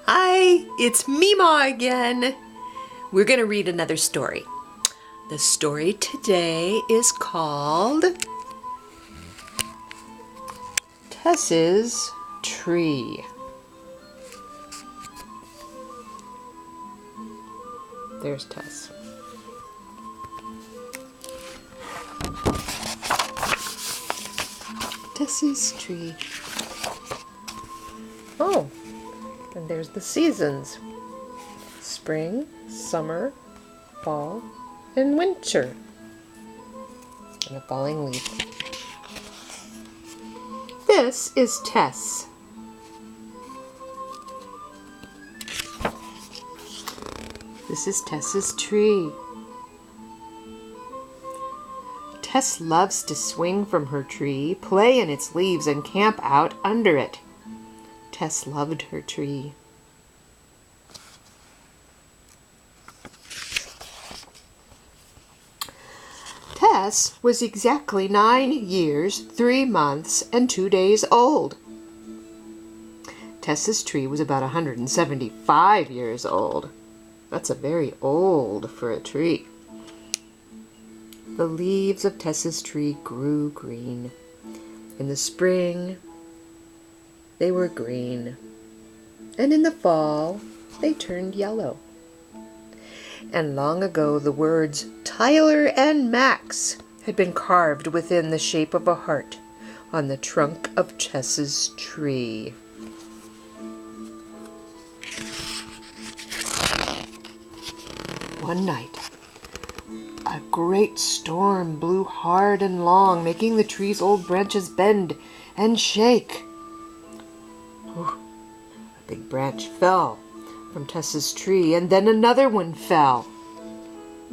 Hi, it's Mima again. We're going to read another story. The story today is called Tess's Tree. There's Tess. Tess's tree. Oh, and there's the seasons. Spring, summer, fall, and winter. And a falling leaf. This is Tess. This is Tess's tree. Tess loves to swing from her tree, play in its leaves, and camp out under it. Tess loved her tree. Tess was exactly 9 years, 3 months, and 2 days old. Tess's tree was about 175 years old. That's a very old for a tree. The leaves of Tess's tree grew green. In the spring, they were green. And in the fall, they turned yellow. And long ago, the words Tyler and Max had been carved within the shape of a heart on the trunk of Tess's tree. One night, a great storm blew hard and long, making the tree's old branches bend and shake. A big branch fell from Tess's tree, and then another one fell.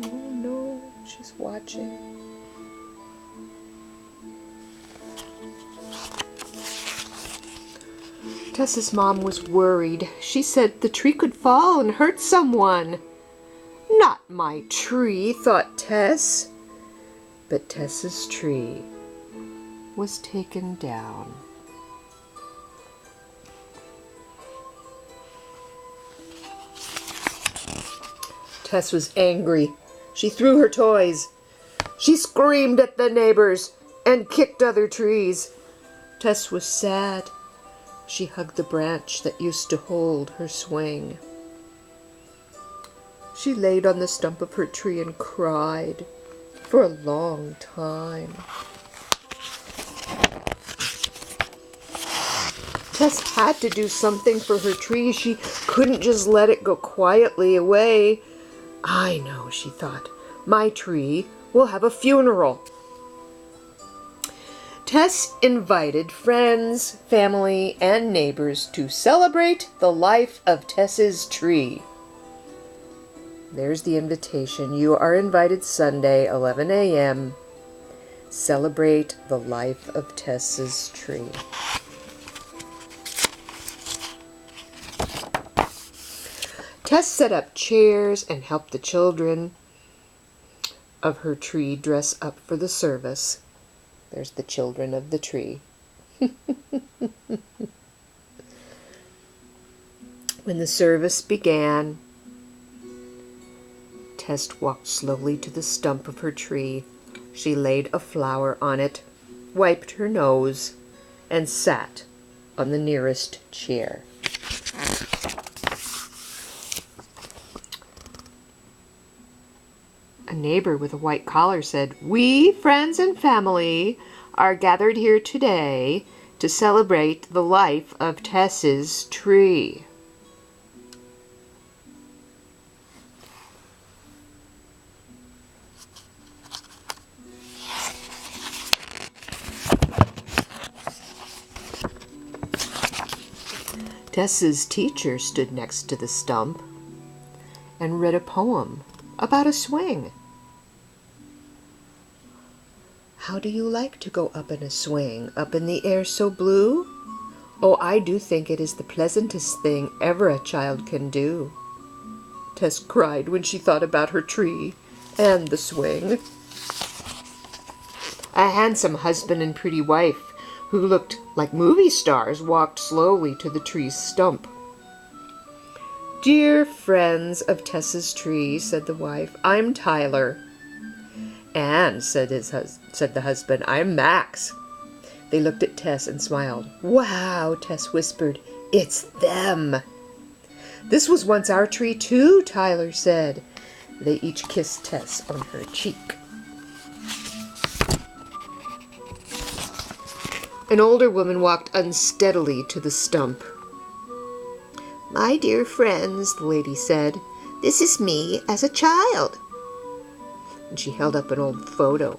Oh no, she's watching. Tess's mom was worried. She said the tree could fall and hurt someone. Not my tree, thought Tess. But Tess's tree was taken down. Tess was angry. She threw her toys. She screamed at the neighbors and kicked other trees. Tess was sad. She hugged the branch that used to hold her swing. She laid on the stump of her tree and cried for a long time. Tess had to do something for her tree. She couldn't just let it go quietly away. I know, she thought, my tree will have a funeral. Tess invited friends, family, and neighbors to celebrate the life of Tess's tree. There's the invitation. You are invited Sunday, 11 a.m. Celebrate the life of Tess's tree. Tess set up chairs and helped the children of her tree dress up for the service. There's the children of the tree. When the service began, Tess walked slowly to the stump of her tree. She laid a flower on it, wiped her nose, and sat on the nearest chair. A neighbor with a white collar said, "We, friends and family, are gathered here today to celebrate the life of Tess's tree." Tess's teacher stood next to the stump and read a poem about a swing. How do you like to go up in a swing, up in the air so blue? Oh, I do think it is the pleasantest thing ever a child can do. Tess cried when she thought about her tree and the swing. A handsome husband and pretty wife who looked like movie stars walked slowly to the tree's stump. "Dear friends of Tess's tree," said the wife, "I'm Tyler." "And," said the husband, "I'm Max." They looked at Tess and smiled. "Wow," Tess whispered, "it's them." "This was once our tree too," Tyler said. They each kissed Tess on her cheek. An older woman walked unsteadily to the stump. "My dear friends," the lady said, "this is me as a child." And she held up an old photo.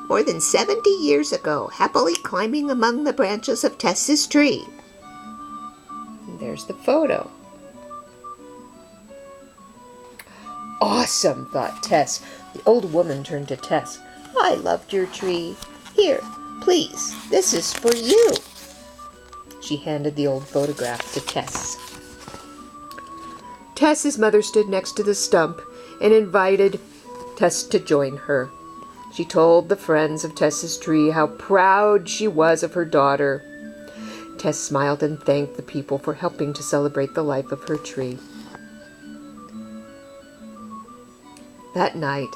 "More than 70 years ago, happily climbing among the branches of Tess's tree." And there's the photo. "Awesome," thought Tess. The old woman turned to Tess. "I loved your tree. Here, please, this is for you." She handed the old photograph to Tess. Tess's mother stood next to the stump and invited Tess to join her. She told the friends of Tess's tree how proud she was of her daughter. Tess smiled and thanked the people for helping to celebrate the life of her tree. That night,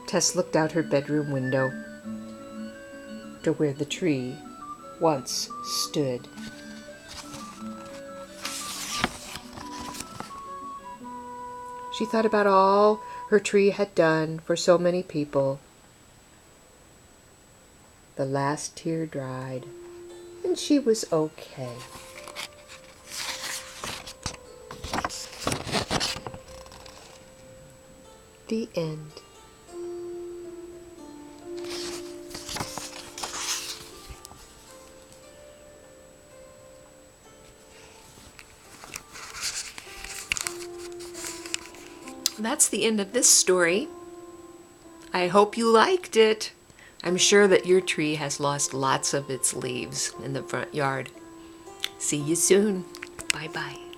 Tess looked out her bedroom window to where the tree once stood. She thought about all her tree had done for so many people. The last tear dried, and she was okay. The end. That's the end of this story. I hope you liked it. I'm sure that your tree has lost lots of its leaves in the front yard. See you soon. Bye-bye.